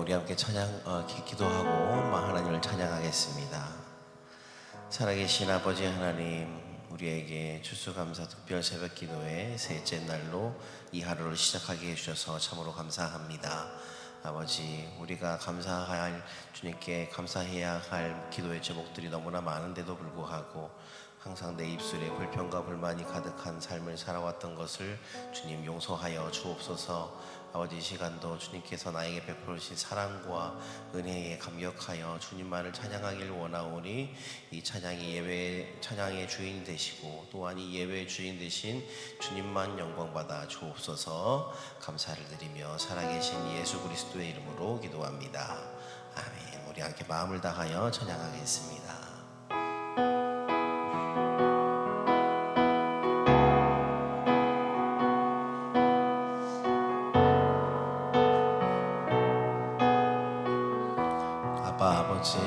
우리 함께 기도하고 하나님을 찬양하겠습니다. 살아계신 아버지 하나님, 우리에게 추수감사 특별 새벽 기도의 셋째 날로 이 하루를 시작하게 해주셔서 참으로 감사합니다. 아버지, 우리가 감사할, 주님께 감사해야 할 기도의 제목들이 너무나 많은데도 불구하고 항상 내 입술에 불평과 불만이 가득한 삶을 살아왔던 것을 주님 용서하여 주옵소서. 아버지, 이 시간도 주님께서 나에게 베풀으신 사랑과 은혜에 감격하여 주님만을 찬양하길 원하오니 이 찬양이 찬양의 주인 되시고 또한 이 예배의 주인 되신 주님만 영광받아 주옵소서. 감사를 드리며 살아계신 예수 그리스도의 이름으로 기도합니다. 아멘. 우리 함께 마음을 다하여 찬양하겠습니다. 아버지,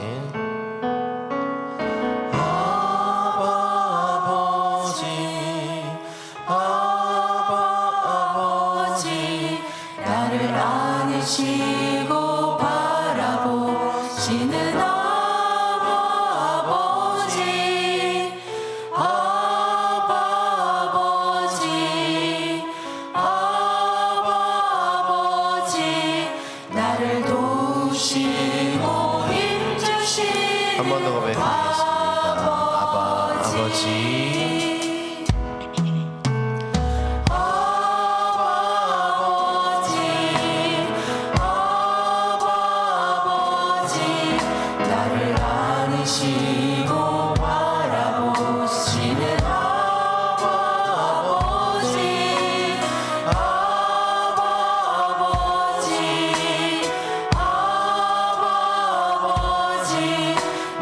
아버지, 나를 안으시고 바라보시는 아버지, 아버지, 나를 도우시고 한 번 더 고백하겠습니다. 아버지, 나를 안으시고 바라보시는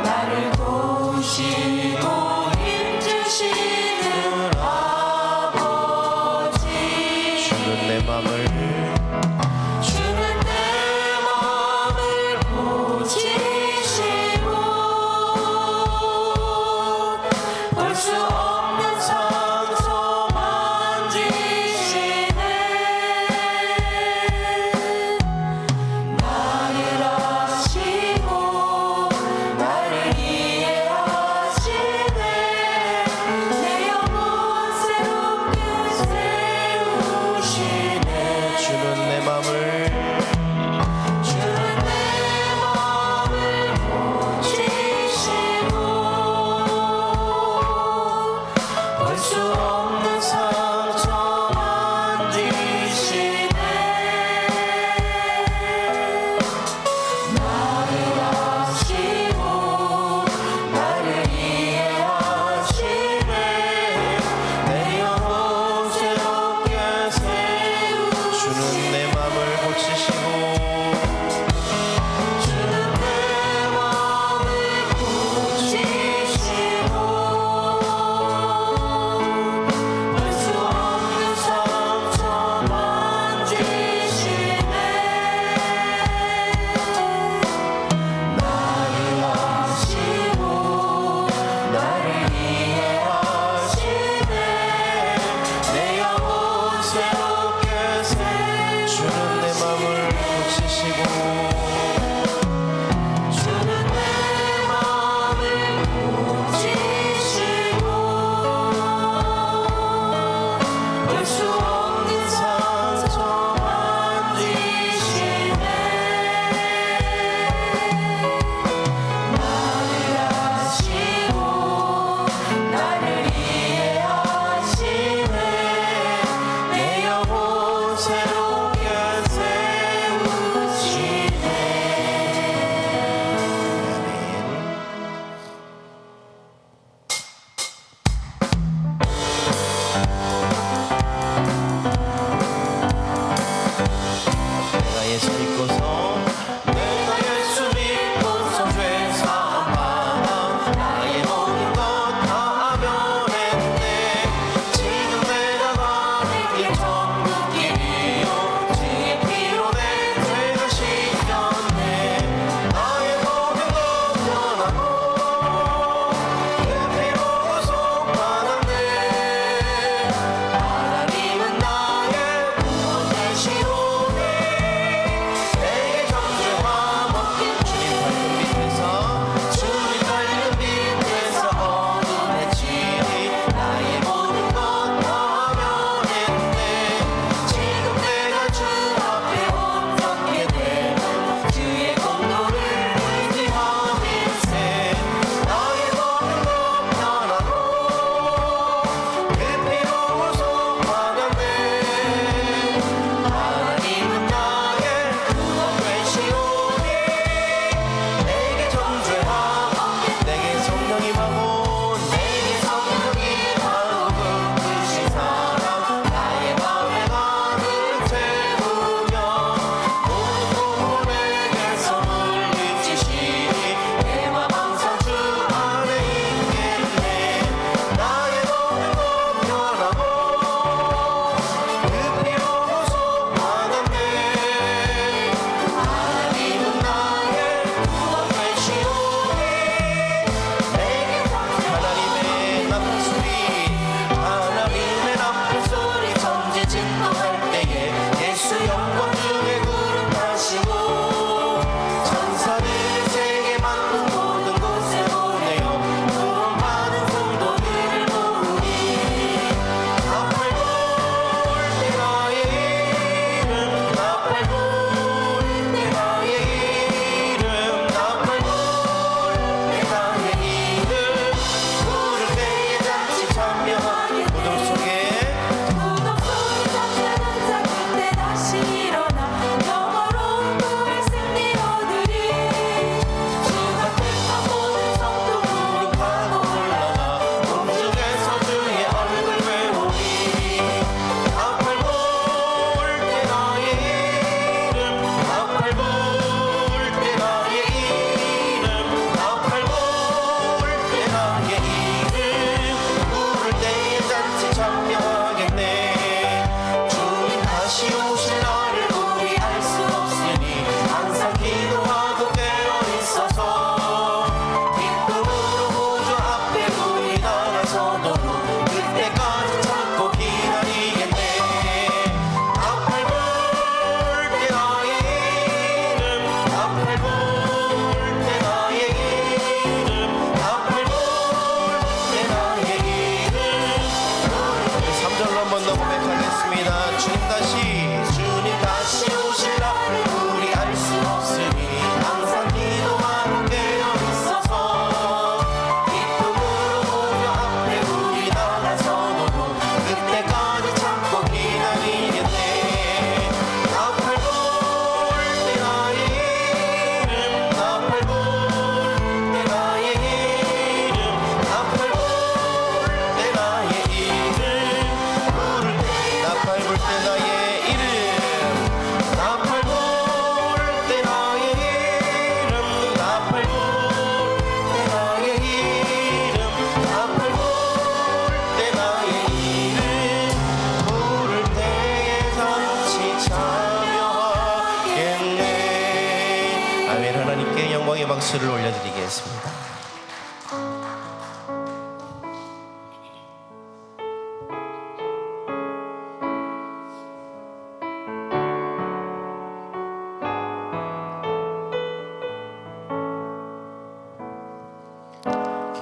나를 도우시고 힘주시는 아버지, 주는 내 맘을 보시시고 볼 수 없는 상소 만지시네. 나를 아시고 나를 이해하시네. 내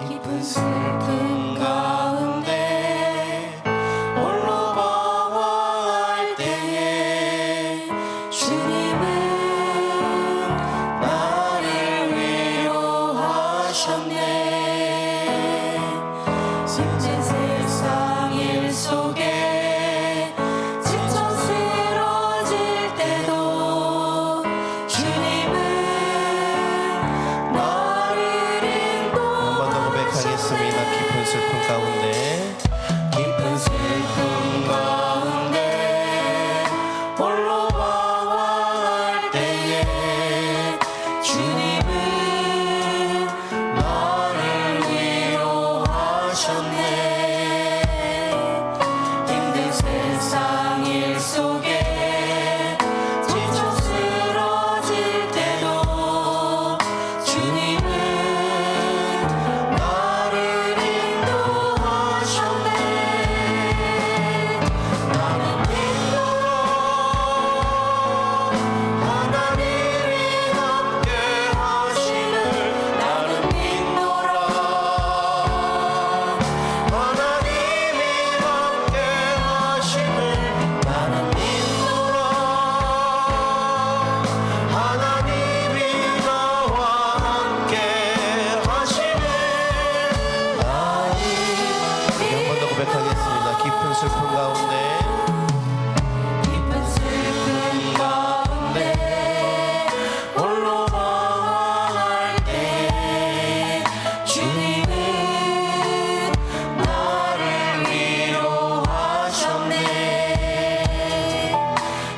깊은 슬픔 가운데 홀로 방황할 때에 주님은 나를 위로하셨네. 힘든 세상 일 속에 지쳐 쓰러질 때도 주님은 나를 한 번 더 고백하겠습니다. 깊은 슬픔 가운데 깊은 슬픔 가운데 홀로 방황할 때에 주님은 나를 위로하셨네. 힘든 세상 일 속에 지쳐 쓰러질 때도 주님은 나를 인도하셨네. 나는 믿노라 하나님이 함께 하심을. 나는 믿노라 하나님이 함께 하심을. 나는 믿노라 하나님이 나와 함께 하심을. 한 번 더 고백하겠습니다. 깊은 슬픔 가운데 깊은 슬픔 가운데 홀로 방황할 때 주님은 나를 위로하셨네.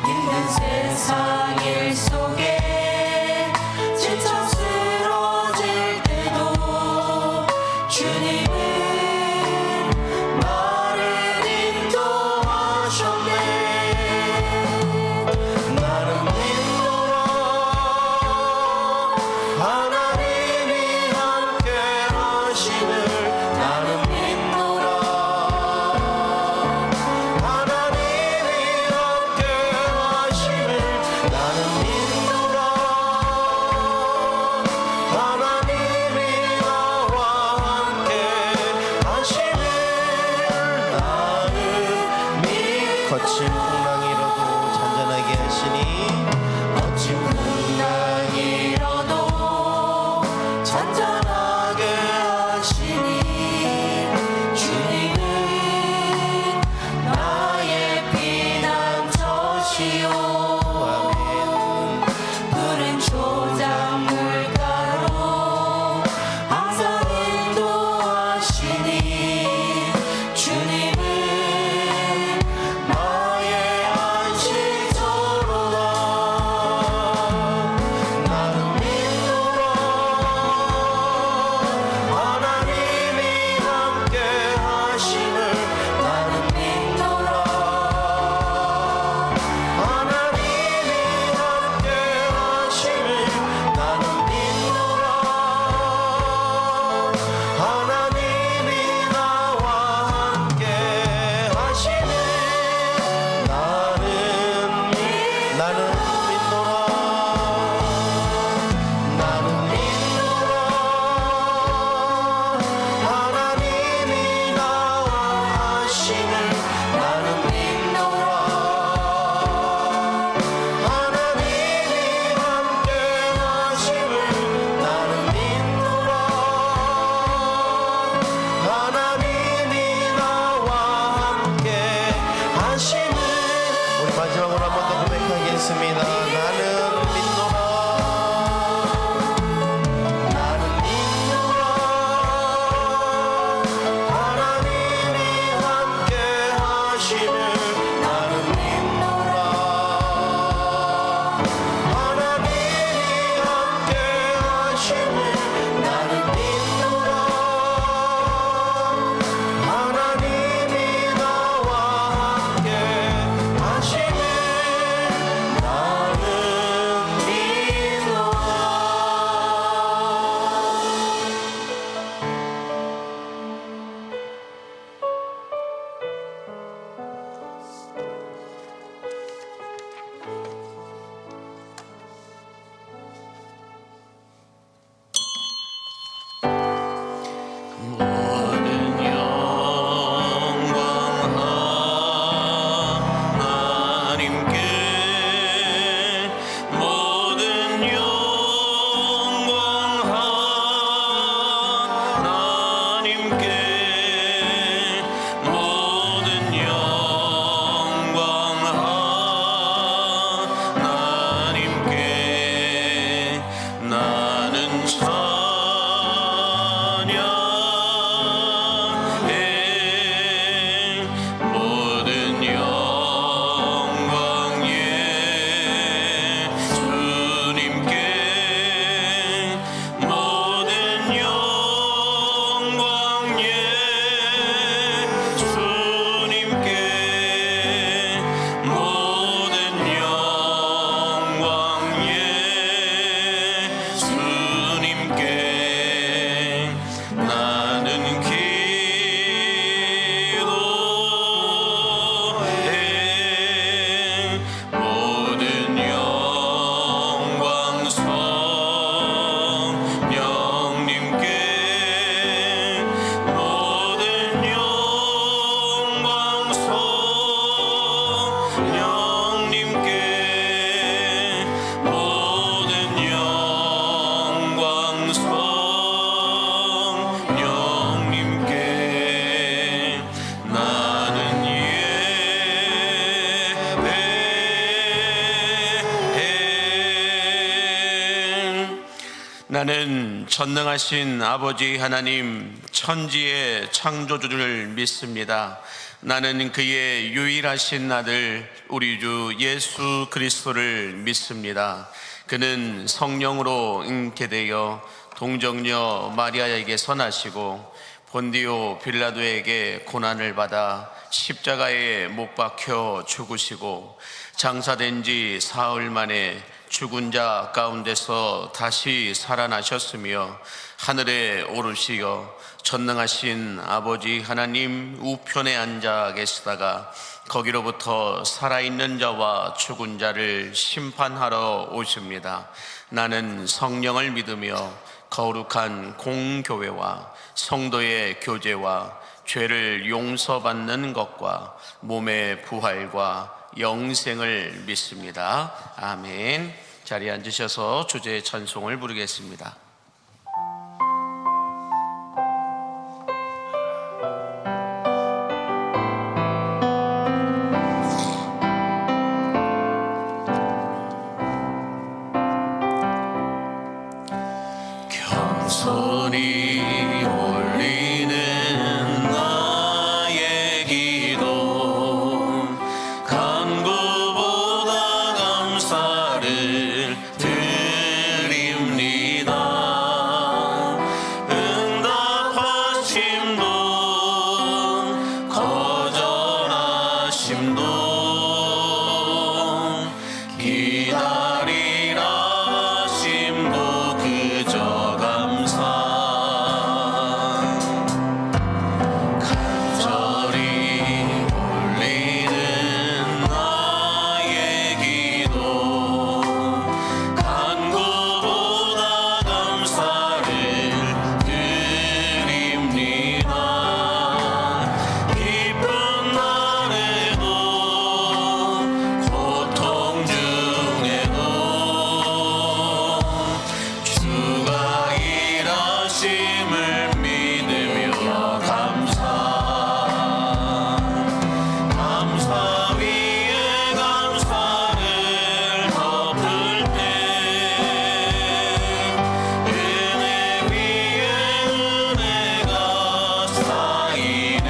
힘든 세상 일 속에 지쳐 쓰러질 때도 주님은 나를 인도하셨네. 나는 믿노라 하나님이 함께 하심을. 나는 믿노라 하나님이 함께 하심을. 나는 믿노라 하나님이 나와 함께 저는 전능하신 아버지 하나님 천지의 창조주를 믿습니다. 나는 그의 유일하신 아들 우리 주 예수 그리스도를 믿습니다. 그는 성령으로 잉태되어 동정녀 마리아에게서 나시고 본디오 빌라도에게 고난을 받아 십자가에 못 박혀 죽으시고 장사된 지 사흘 만에 죽은 자 가운데서 다시 살아나셨으며 하늘에 오르시어 전능하신 아버지 하나님 우편에 앉아 계시다가 거기로부터 살아있는 자와 죽은 자를 심판하러 오십니다. 나는 성령을 믿으며 거룩한 공교회와 성도의 교제와 죄를 용서받는 것과 몸의 부활과 영생을 믿습니다. 아멘. 자리에 앉으셔서 주제의 찬송을 부르겠습니다. 겸손히 올리는 나의 기도 간구보다 감사를 드립니다. 응답하심도 거절하심도 기다리라 하심도 그저 감사. 간절히 올리는 나의 기도 간구보다 감사를 드립니다. 기쁜 날에도 고통 중에도 주가 일하심을 믿으며 감사 위에 감사를 덮을 때 은혜 위에 은혜가 쌓이네.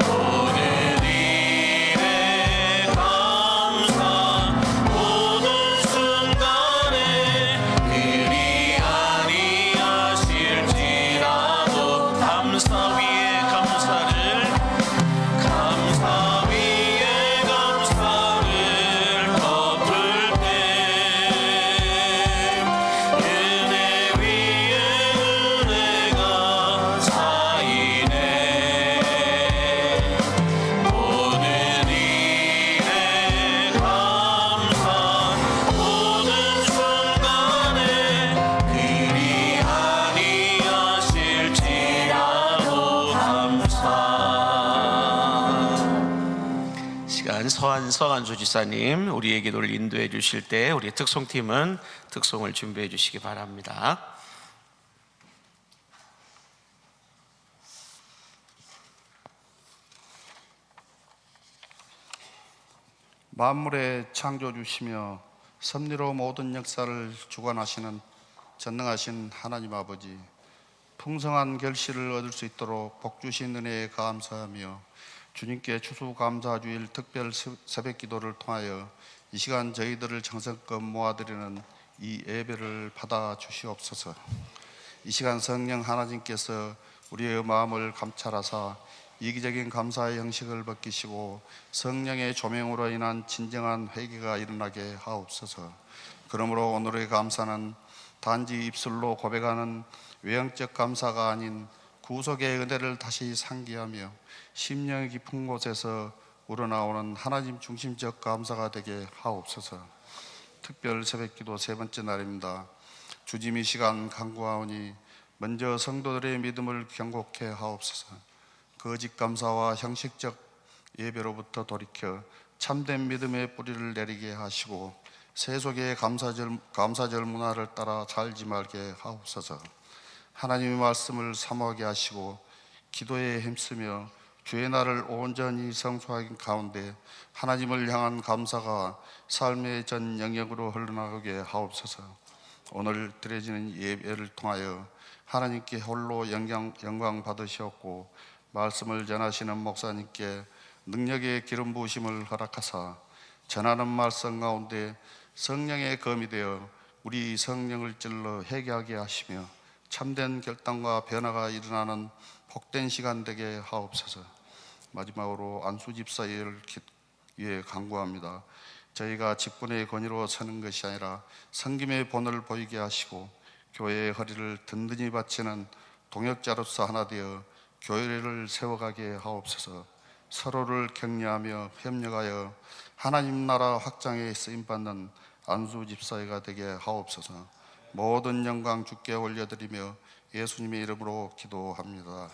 모든 일에 감사 모든 순간에 그리 아니하실지라도 감사 위에 감사를 덮을 때 은혜 위에 은혜가 쌓이네. 모든 일에 감사 모든 순간에 그리 아니하실지라도 감사. 시간 서한수 지사님 우리의 기도를 인도해 주실 때 우리 특송팀은 특송을 준비해 주시기 바랍니다. 만물의 창조주시며 섭리로 모든 역사를 주관하시는 전능하신 하나님 아버지, 풍성한 결실을 얻을 수 있도록 복 주신 은혜에 감사하며 주님께 추수감사주일 특별 새벽 기도를 통하여 이 시간 저희들을 정성껏 모아드리는 이 예배를 받아 주시옵소서. 이 시간 성령 하나님께서 우리의 마음을 감찰하사 이기적인 감사의 형식을 벗기시고 성령의 조명으로 인한 진정한 회개가 일어나게 하옵소서. 그러므로 오늘의 감사는 단지 입술로 고백하는 외형적 감사가 아닌 구속의 은혜를 다시 상기하며 심령 깊은 곳에서 우러나오는 하나님 중심적 감사가 되게 하옵소서. 특별 새벽기도 세 번째 날입니다. 주님 이 시간 간구하오니 먼저 성도들의 믿음을 경고케 하옵소서. 거짓 감사와 형식적 예배로부터 돌이켜 참된 믿음의 뿌리를 내리게 하시고 세속의 감사절 문화를 따라 살지 말게 하옵소서. 하나님의 말씀을 사모하게 하시고 기도에 힘쓰며 주의 날을 온전히 성수하기 가운데 하나님을 향한 감사가 삶의 전 영역으로 흘러나가게 하옵소서. 오늘 드려지는 예배를 통하여 하나님께 홀로 영광 받으시었고 말씀을 전하시는 목사님께 능력의 기름 부으심을 허락하사 전하는 말씀 가운데 성령의 검이 되어 우리 성령을 찔러 회개하게 하시며 참된 결단과 변화가 일어나는 복된 시간 되게 하옵소서. 마지막으로 안수 집사를 위해 간구합니다. 저희가 직분의 권위로 서는 것이 아니라 섬김의 본을 보이게 하시고 교회의 허리를 든든히 받치는 동역자로서 하나 되어 교회를 세워가게 하옵소서. 서로를 격려하며 협력하여 하나님 나라 확장에 쓰임받는 안수 집사회가 되게 하옵소서. 모든 영광 주께 올려드리며 예수님의 이름으로 기도합니다.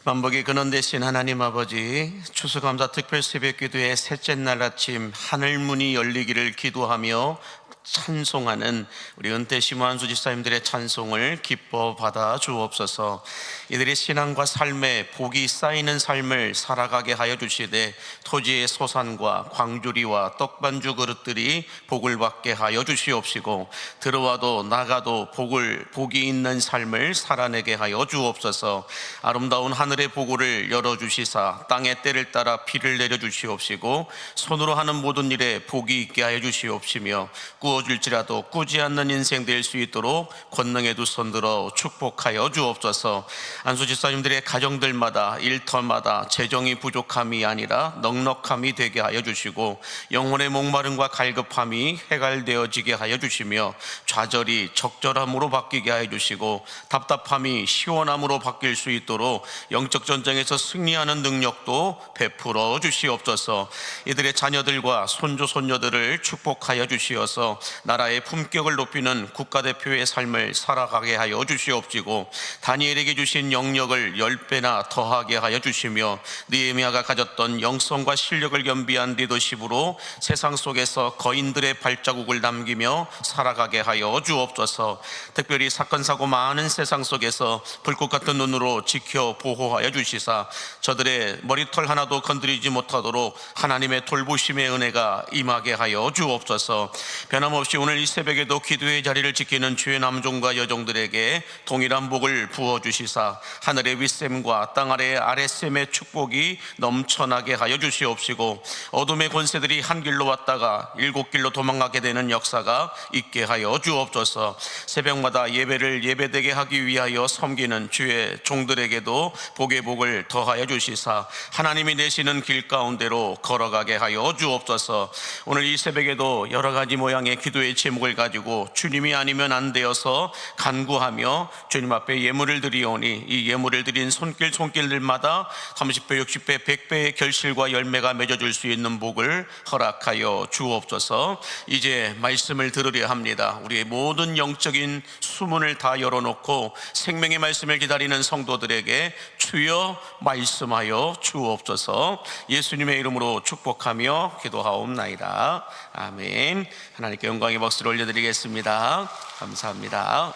만복의 근원 되신 하나님 아버지, 추수감사 특별 새벽기도의 셋째 날 아침 하늘문이 열리기를 기도하며 찬송하는 우리 은퇴시모 안수 집사님들의 찬송을 기뻐 받아 주옵소서. 이들의 신앙과 삶에 복이 쌓이는 삶을 살아가게 하여 주시되 토지의 소산과 광주리와 떡반주 그릇들이 복을 받게 하여 주시옵시고 들어와도 나가도 복이 있는 삶을 살아내게 하여 주옵소서. 아름다운 하늘의 보고를 열어주시사 땅의 때를 따라 비를 내려주시옵시고 손으로 하는 모든 일에 복이 있게 하여 주시옵시며 부어줄지라도 꾸지 않는 인생 될 수 있도록 권능의 두 손 들어 축복하여 주옵소서. 안수 집사님들의 가정들마다 일터마다 재정이 부족함이 아니라 넉넉함이 되게 하여 주시고, 영혼의 목마름과 갈급함이 해갈되어지게 하여 주시며, 좌절이 적절함으로 바뀌게 하여 주시고, 답답함이 시원함으로 바뀔 수 있도록 영적 전쟁에서 승리하는 능력도 베풀어 주시옵소서. 이들의 자녀들과 손주 손녀들을 축복하여 주시어서 나라의 품격을 높이는 국가대표의 삶을 살아가게 하여 주시옵시고, 다니엘에게 주신 영역을 10배나 더하게 하여 주시며, 느헤미야가 가졌던 영성과 실력을 겸비한 리더십으로 세상 속에서 거인들의 발자국을 남기며 살아가게 하여 주옵소서. 특별히 사건 사고 많은 세상 속에서 불꽃 같은 눈으로 지켜 보호하여 주시사 저들의 머리털 하나도 건드리지 못하도록 하나님의 돌보심의 은혜가 임하게 하여 주옵소서. 변함없이 오늘 이 새벽에도 기도의 자리를 지키는 주의 남종과 여종들에게 동일한 복을 부어주시사 하늘의 윗샘과 땅 아래의 아랫샘의 축복이 넘쳐나게 하여 주시옵시고, 어둠의 권세들이 한 길로 왔다가 7길로 도망가게 되는 역사가 있게 하여 주옵소서. 새벽마다 예배를 예배되게 하기 위하여 섬기는 주의 종들에게도 복의 복을 더하여 주시사 하나님이 내시는 길 가운데로 걸어가게 하여 주옵소서. 오늘 이 새벽에도 여러 가지 모양의 기도의 제목을 가지고 주님이 아니면 안 되어서 간구하며 주님 앞에 예물을 드리오니, 이 예물을 드린 손길들마다 30배, 60배, 100배의 결실과 열매가 맺어줄 수 있는 복을 허락하여 주옵소서. 이제 말씀을 들으려 합니다. 우리의 모든 영적인 수문을 다 열어놓고 생명의 말씀을 기다리는 성도들에게 주여 말씀하여 주옵소서. 예수님의 이름으로 축복하며 기도하옵나이다. 아멘. 하나님께 영광의 박수를 올려드리겠습니다. 감사합니다.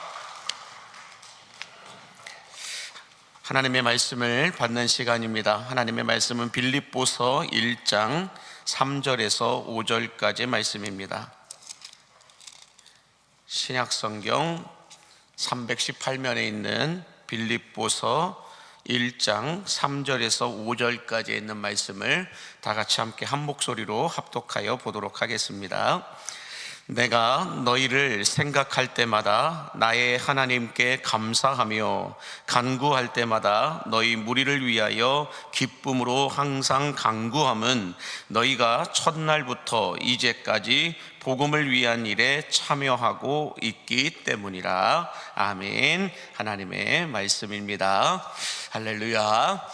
하나님의 말씀을 받는 시간입니다. 하나님의 말씀은 빌립보서 1장 3절에서 5절까지 말씀입니다. 신약성경 318면에 있는 빌립보서 1장 3절에서 5절까지 있는 말씀을 다 같이 함께 한 목소리로 합독하여 보도록 하겠습니다. 내가 너희를 생각할 때마다 나의 하나님께 감사하며 간구할 때마다 너희 무리를 위하여 기쁨으로 항상 간구함은 너희가 첫날부터 이제까지 복음을 위한 일에 참여하고 있기 때문이라. 아멘. 하나님의 말씀입니다. 할렐루야.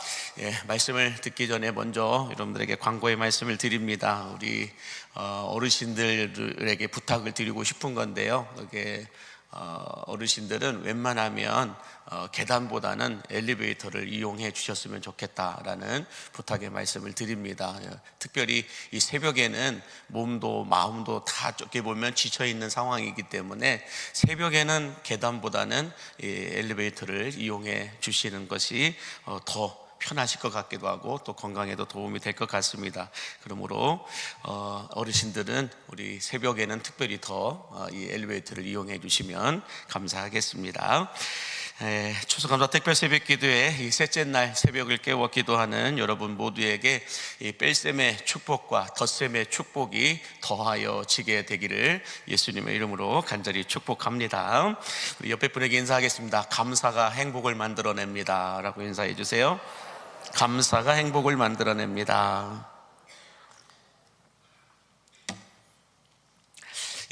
말씀을 듣기 전에 먼저 여러분들에게 광고의 말씀을 드립니다. 우리 어르신들에게 부탁을 드리고 싶은 건데요. 어르신들은 웬만하면 계단보다는 엘리베이터를 이용해 주셨으면 좋겠다라는 부탁의 말씀을 드립니다. 특별히 이 새벽에는 몸도 마음도 다 어떻게 보면 지쳐 있는 상황이기 때문에 새벽에는 계단보다는 이 엘리베이터를 이용해 주시는 것이 더 편하실 것 같기도 하고 또 건강에도 도움이 될 것 같습니다. 그러므로 어르신들은 우리 새벽에는 특별히 더 이 엘리베이터를 이용해 주시면 감사하겠습니다. 추수감사 특별 새벽 기도회 이 셋째 날 새벽을 깨워 기도하는 여러분 모두에게 이 뺄셈의 축복과 덧셈의 축복이 더하여 지게 되기를 예수님의 이름으로 간절히 축복합니다. 우리 옆에 분에게 인사하겠습니다. 감사가 행복을 만들어냅니다 라고 인사해 주세요. 감사가 행복을 만들어냅니다.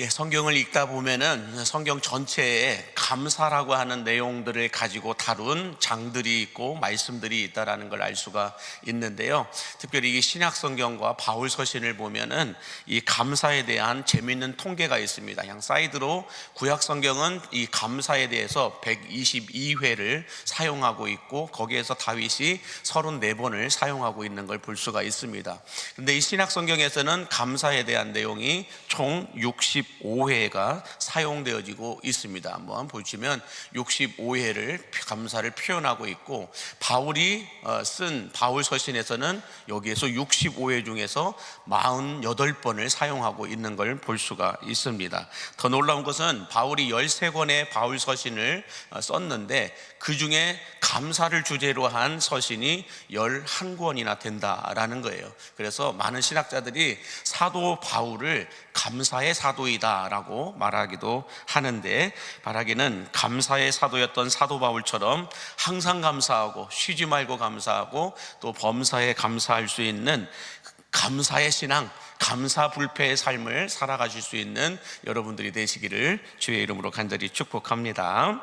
성경을 읽다 보면은 성경 전체에 감사라고 하는 내용들을 가지고 다룬 장들이 있고 말씀들이 있다라는 걸 알 수가 있는데요. 특별히 이 신약 성경과 바울 서신을 보면은 이 감사에 대한 재미있는 통계가 있습니다. 그냥 사이드로 구약 성경은 이 감사에 대해서 122회를 사용하고 있고 거기에서 다윗이 34번을 사용하고 있는 걸 볼 수가 있습니다. 그런데 이 신약 성경에서는 감사에 대한 내용이 총 65회가 사용되어지고 있습니다. 한번 보시면 65회를 감사를 표현하고 있고 바울이 쓴 바울 서신에서는 여기에서 65회 중에서 48번을 사용하고 있는 걸 볼 수가 있습니다. 더 놀라운 것은 바울이 13권의 바울 서신을 썼는데 그 중에 감사를 주제로 한 서신이 11권이나 된다라는 거예요. 그래서 많은 신학자들이 사도 바울을 감사의 사도이다 사도이다라고 말하기도 하는데, 말하기는 감사의 사도였던 사도 바울처럼 항상 감사하고 쉬지 말고 감사하고 또 범사에 감사할 수 있는 감사의 신앙, 감사불패의 삶을 살아가실 수 있는 여러분들이 되시기를 주의 이름으로 간절히 축복합니다.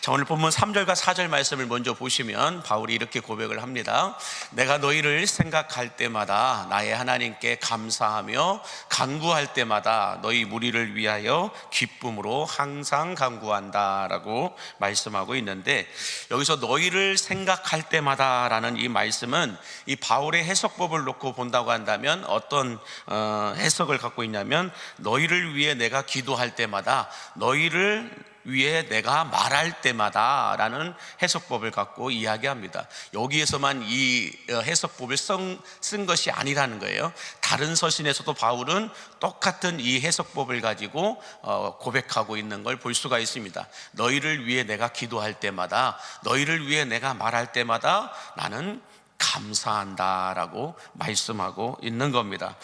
자, 오늘 본문 3절과 4절 말씀을 먼저 보시면 바울이 이렇게 고백을 합니다. 내가 너희를 생각할 때마다 나의 하나님께 감사하며 간구할 때마다 너희 무리를 위하여 기쁨으로 항상 간구한다 라고 말씀하고 있는데, 여기서 너희를 생각할 때마다 라는 이 말씀은 이 바울의 해석법을 놓고 본다고 한다면 어떤 해석을 갖고 있냐면, 너희를 위해 내가 기도할 때마다, 너희를 위해 내가 말할 때마다 라는 해석법을 갖고 이야기합니다. 여기에서만 이 해석법을 쓴 것이 아니라는 거예요. 다른 서신에서도 바울은 똑같은 이 해석법을 가지고 고백하고 있는 걸 볼 수가 있습니다. 너희를 위해 내가 기도할 때마다, 너희를 위해 내가 말할 때마다 나는 감사한다라고 말씀하고 있는 겁니다.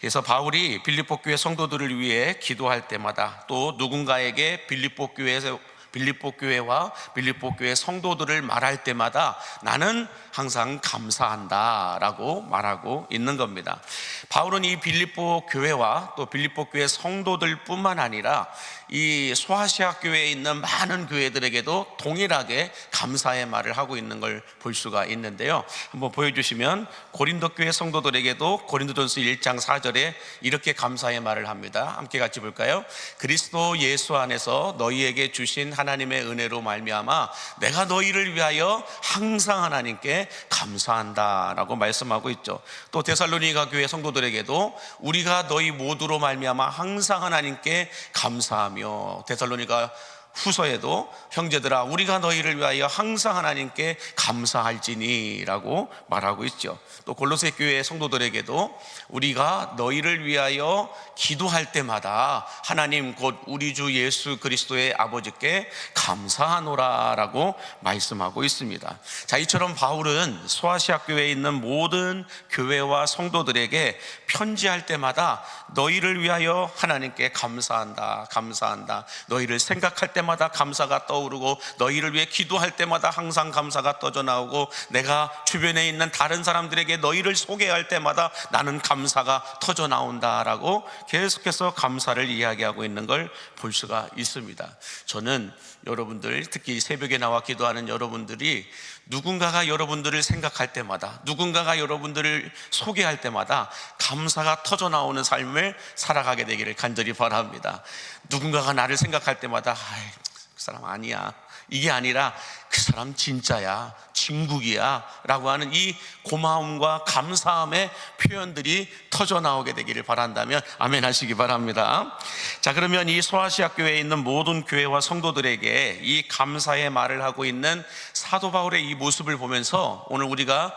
그래서 바울이 빌립보 교회 성도들을 위해 기도할 때마다, 또 누군가에게 빌립보 교회와 빌립보 교회 성도들을 말할 때마다 나는 항상 감사한다라고 말하고 있는 겁니다. 바울은 이 빌립보 교회와 또 빌립보 교회 성도들 뿐만 아니라 이 소아시아 교회에 있는 많은 교회들에게도 동일하게 감사의 말을 하고 있는 걸 볼 수가 있는데요, 한번 보여주시면 고린도 교회 성도들에게도 고린도전서 1장 4절에 이렇게 감사의 말을 합니다. 함께 같이 볼까요? 그리스도 예수 안에서 너희에게 주신 하나님의 은혜로 말미암아 내가 너희를 위하여 항상 하나님께 감사한다라고 말씀하고 있죠. 또 데살로니가 교회 성도들에게도 우리가 너희 모두로 말미암아 항상 하나님께 감사하며, 데살로니가 후서에도 형제들아 우리가 너희를 위하여 항상 하나님께 감사할지니 라고 말하고 있죠. 또 골로새 교회 성도들에게도 우리가 너희를 위하여 기도할 때마다 하나님 곧 우리 주 예수 그리스도의 아버지께 감사하노라 라고 말씀하고 있습니다. 자, 이처럼 바울은 소아시아 교회에 있는 모든 교회와 성도들에게 편지할 때마다 너희를 위하여 하나님께 감사한다, 감사한다, 너희를 생각할 때마다 감사가 떠오르고, 너희를 위해 기도할 때마다 항상 감사가 터져나오고, 내가 주변에 있는 다른 사람들에게 너희를 소개할 때마다 나는 감사가 터져나온다라고 계속해서 감사를 이야기하고 있는 걸 볼 수가 있습니다. 저는 여러분들, 특히 새벽에 나와 기도하는 여러분들이 누군가가 여러분들을 생각할 때마다, 누군가가 여러분들을 소개할 때마다 감사가 터져나오는 삶을 살아가게 되기를 간절히 바랍니다. 누군가가 나를 생각할 때마다 그 사람 아니야, 이게 아니라 그 사람 진짜야, 진국이야 라고 하는 이 고마움과 감사함의 표현들이 터져나오게 되기를 바란다면 아멘 하시기 바랍니다. 자, 그러면 이 소아시아 교회에 있는 모든 교회와 성도들에게 이 감사의 말을 하고 있는 사도 바울의 이 모습을 보면서 오늘 우리가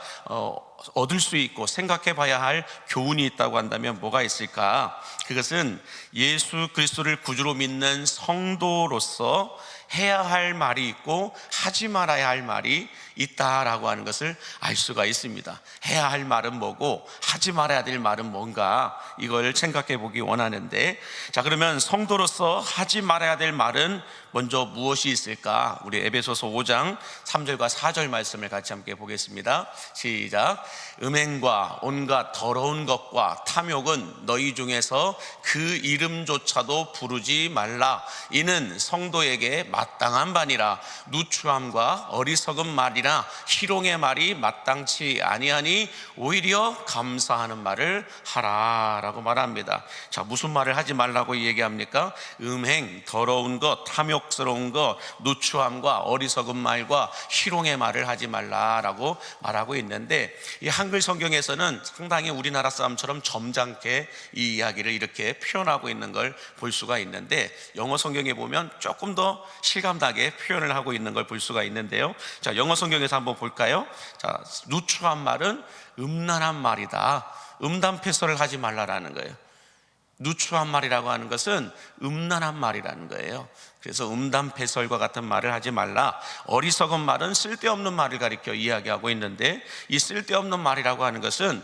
얻을 수 있고 생각해 봐야 할 교훈이 있다고 한다면 뭐가 있을까? 그것은 예수 그리스도를 구주로 믿는 성도로서 해야 할 말이 있고 하지 말아야 할 말이 있다라고 하는 것을 알 수가 있습니다. 해야 할 말은 뭐고 하지 말아야 될 말은 뭔가, 이걸 생각해 보기 원하는데, 자, 그러면 성도로서 하지 말아야 될 말은 먼저 무엇이 있을까? 우리 에베소서 5장 3절과 4절 말씀을 같이 함께 보겠습니다. 시작. 음행과 온갖 더러운 것과 탐욕은 너희 중에서 그 이름조차도 부르지 말라. 이는 성도에게 마땅한 바니라. 누추함과 어리석은 말이나 희롱의 말이 마땅치 아니하니 오히려 감사하는 말을 하라라고 말합니다. 자, 무슨 말을 하지 말라고 얘기합니까? 음행, 더러운 것, 탐욕스러운 것, 누추함과 어리석은 말과 희롱의 말을 하지 말라라고 말하고 있는데, 이 한글 성경에서는 상당히 우리나라 사람처럼 점잖게 이 이야기를 이렇게 표현하고 있는 걸 볼 수가 있는데, 영어 성경에 보면 조금 더 실감나게 표현을 하고 있는 걸 볼 수가 있는데요. 자, 영어 성경에서 한번 볼까요? 자, 누추한 말은 음란한 말이다. 음담패설을 하지 말라라는 거예요. 누추한 말이라고 하는 것은 음란한 말이라는 거예요. 그래서 음담패설과 같은 말을 하지 말라. 어리석은 말은 쓸데없는 말을 가리켜 이야기하고 있는데, 이 쓸데없는 말이라고 하는 것은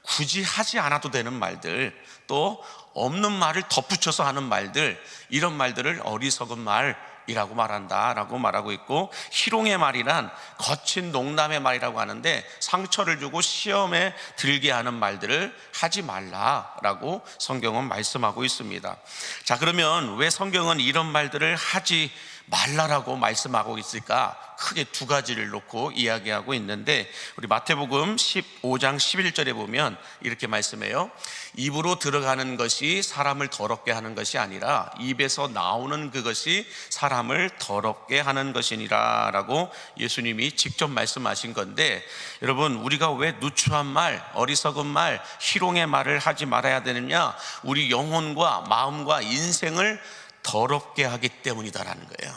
굳이 하지 않아도 되는 말들, 또 없는 말을 덧붙여서 하는 말들, 이런 말들을 어리석은 말이라고 말한다라고 말하고 있고, 희롱의 말이란 거친 농담의 말이라고 하는데 상처를 주고 시험에 들게 하는 말들을 하지 말라라고 성경은 말씀하고 있습니다. 자, 그러면 왜 성경은 이런 말들을 하지 말라라고 말씀하고 있을까? 크게 두 가지를 놓고 이야기하고 있는데, 우리 마태복음 15장 11절에 보면 이렇게 말씀해요. 입으로 들어가는 것이 사람을 더럽게 하는 것이 아니라 입에서 나오는 그것이 사람을 더럽게 하는 것이니라 라고 예수님이 직접 말씀하신 건데, 여러분, 우리가 왜 누추한 말, 어리석은 말, 희롱의 말을 하지 말아야 되느냐? 우리 영혼과 마음과 인생을 더럽게 하기 때문이다라는 거예요.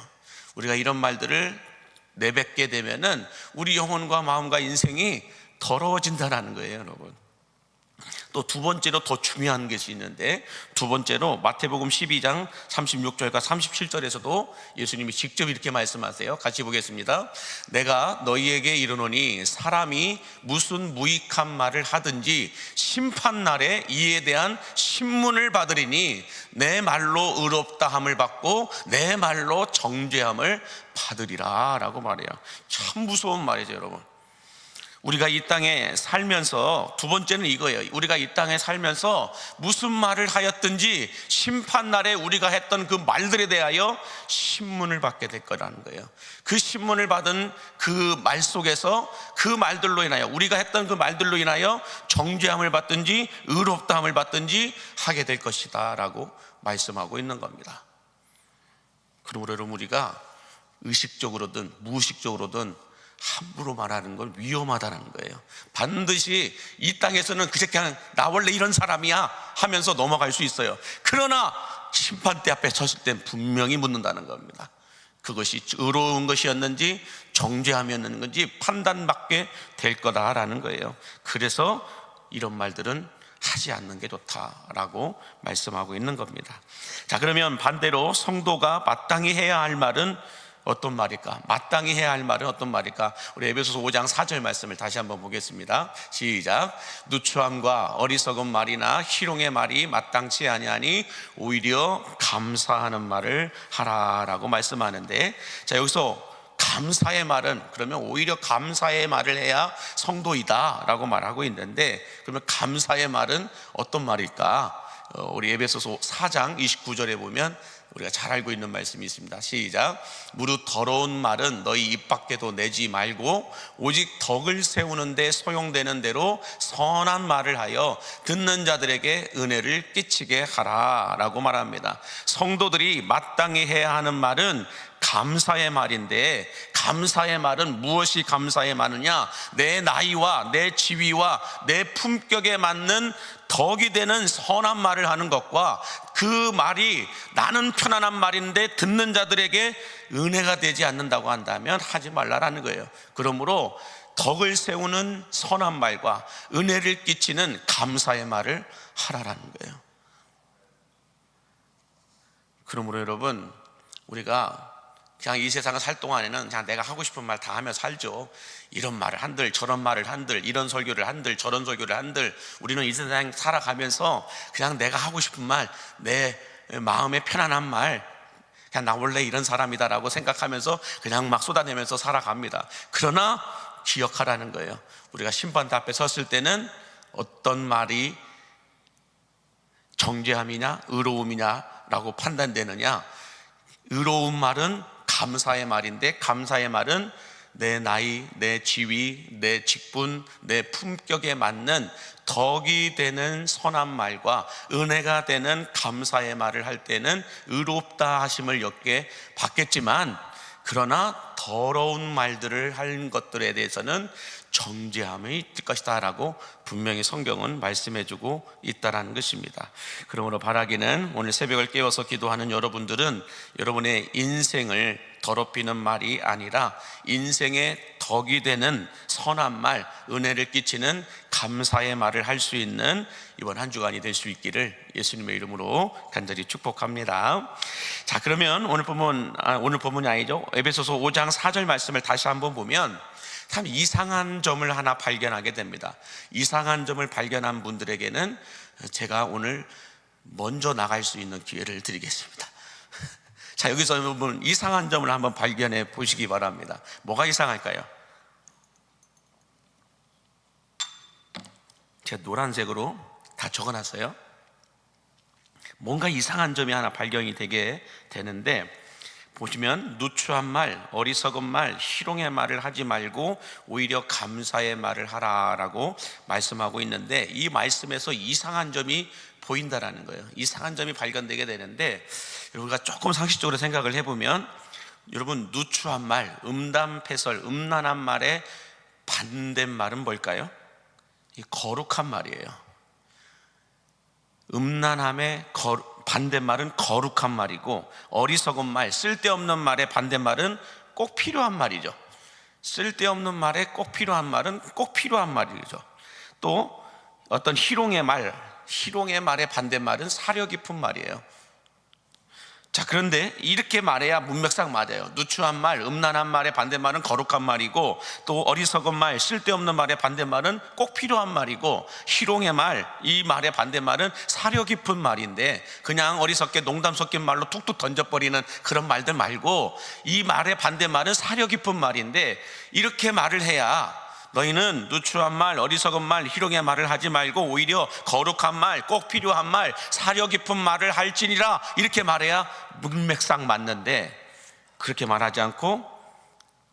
우리가 이런 말들을 내뱉게 되면은 우리 영혼과 마음과 인생이 더러워진다라는 거예요, 여러분. 또 두 번째로 더 중요한 것이 있는데, 두 번째로 마태복음 12장 36절과 37절에서도 예수님이 직접 이렇게 말씀하세요. 같이 보겠습니다. 내가 너희에게 이르노니 사람이 무슨 무익한 말을 하든지 심판날에 이에 대한 신문을 받으리니 내 말로 의롭다 함을 받고 내 말로 정죄함을 받으리라 라고 말해요. 참 무서운 말이죠, 여러분. 우리가 이 땅에 살면서, 두 번째는 이거예요. 우리가 이 땅에 살면서 무슨 말을 하였든지 심판날에 우리가 했던 그 말들에 대하여 신문을 받게 될 거라는 거예요. 그 신문을 받은 그 말 속에서 그 말들로 인하여, 우리가 했던 그 말들로 인하여 정죄함을 받든지 의롭다함을 받든지 하게 될 것이다 라고 말씀하고 있는 겁니다. 그러므로 여러분, 우리가 의식적으로든 무의식적으로든 함부로 말하는 건 위험하다는 거예요. 반드시 이 땅에서는 그냥 나 원래 이런 사람이야 하면서 넘어갈 수 있어요. 그러나 심판대 앞에 섰을 땐 분명히 묻는다는 겁니다. 그것이 의로운 것이었는지 정죄함이었는지 판단받게 될 거다라는 거예요. 그래서 이런 말들은 하지 않는 게 좋다라고 말씀하고 있는 겁니다. 자, 그러면 반대로 성도가 마땅히 해야 할 말은 어떤 말일까? 마땅히 해야 할 말은 어떤 말일까? 우리 에베소서 5장 4절 말씀을 다시 한번 보겠습니다. 시작. 누추함과 어리석은 말이나 희롱의 말이 마땅치 아니하니 오히려 감사하는 말을 하라라고 말씀하는데, 자, 여기서 감사의 말은, 그러면 오히려 감사의 말을 해야 성도이다 라고 말하고 있는데, 그러면 감사의 말은 어떤 말일까? 우리 에베소서 4장 29절에 보면 우리가 잘 알고 있는 말씀이 있습니다. 시작. 무릇 더러운 말은 너희 입 밖에도 내지 말고 오직 덕을 세우는데 소용되는 대로 선한 말을 하여 듣는 자들에게 은혜를 끼치게 하라 라고 말합니다. 성도들이 마땅히 해야 하는 말은 감사의 말인데, 감사의 말은 무엇이 감사의 말이냐? 내 나이와 내 지위와 내 품격에 맞는 덕이 되는 선한 말을 하는 것과, 그 말이 나는 편안한 말인데 듣는 자들에게 은혜가 되지 않는다고 한다면 하지 말라라는 거예요. 그러므로 덕을 세우는 선한 말과 은혜를 끼치는 감사의 말을 하라라는 거예요. 그러므로 여러분, 우리가 그냥 이 세상을 살 동안에는 그냥 내가 하고 싶은 말 다 하며 살죠. 이런 말을 한들 저런 말을 한들 이런 설교를 한들 저런 설교를 한들, 우리는 이 세상 살아가면서 그냥 내가 하고 싶은 말, 내 마음에 편안한 말, 그냥 나 원래 이런 사람이다 라고 생각하면서 그냥 막 쏟아내면서 살아갑니다. 그러나 기억하라는 거예요. 우리가 심판대 앞에 섰을 때는 어떤 말이 정죄함이냐 의로움이냐 라고 판단되느냐? 의로운 말은 감사의 말인데, 감사의 말은 내 나이, 내 지위, 내 직분, 내 품격에 맞는 덕이 되는 선한 말과 은혜가 되는 감사의 말을 할 때는 의롭다 하심을 얻게 받겠지만, 그러나 더러운 말들을 한 것들에 대해서는 정죄함이 있을 것이다 라고 분명히 성경은 말씀해주고 있다는 것입니다. 그러므로 바라기는, 오늘 새벽을 깨워서 기도하는 여러분들은 여러분의 인생을 더럽히는 말이 아니라 인생의 덕이 되는 선한 말, 은혜를 끼치는 감사의 말을 할 수 있는 이번 한 주간이 될 수 있기를 예수님의 이름으로 간절히 축복합니다. 자, 그러면 오늘 본문이 아니죠. 에베소서 5장 4절 말씀을 다시 한번 보면, 참 이상한 점을 하나 발견하게 됩니다. 이상한 점을 발견한 분들에게는 제가 오늘 먼저 나갈 수 있는 기회를 드리겠습니다. 자, 여기서 여러분 이상한 점을 한번 발견해 보시기 바랍니다. 뭐가 이상할까요? 제가 노란색으로 다 적어놨어요. 뭔가 이상한 점이 하나 발견이 되게 되는데, 보시면 누추한 말, 어리석은 말, 희롱의 말을 하지 말고 오히려 감사의 말을 하라라고 말씀하고 있는데, 이 말씀에서 이상한 점이 보인다라는 거예요. 이상한 점이 발견되게 되는데, 우리가 조금 상식적으로 생각을 해보면, 여러분 누추한 말, 음담패설, 음란한 말의 반대말은 뭘까요? 이 거룩한 말이에요. 음란함의 반대말은 거룩한 말이고, 어리석은 말, 쓸데없는 말의 반대말은 꼭 필요한 말이죠. 쓸데없는 말에 꼭 필요한 말은 꼭 필요한 말이죠. 또 어떤 희롱의 말의 반대말은 사려 깊은 말이에요. 자, 그런데 이렇게 말해야 문맥상 맞아요. 누추한 말, 음란한 말의 반대말은 거룩한 말이고, 또 어리석은 말, 쓸데없는 말의 반대말은 꼭 필요한 말이고, 희롱의 말, 이 말의 반대말은 사려 깊은 말인데, 그냥 어리석게 농담 섞인 말로 툭툭 던져버리는 그런 말들 말고, 이 말의 반대말은 사려 깊은 말인데, 이렇게 말을 해야 너희는 누추한 말, 어리석은 말, 희롱의 말을 하지 말고 오히려 거룩한 말, 꼭 필요한 말, 사려 깊은 말을 할지니라, 이렇게 말해야 문맥상 맞는데, 그렇게 말하지 않고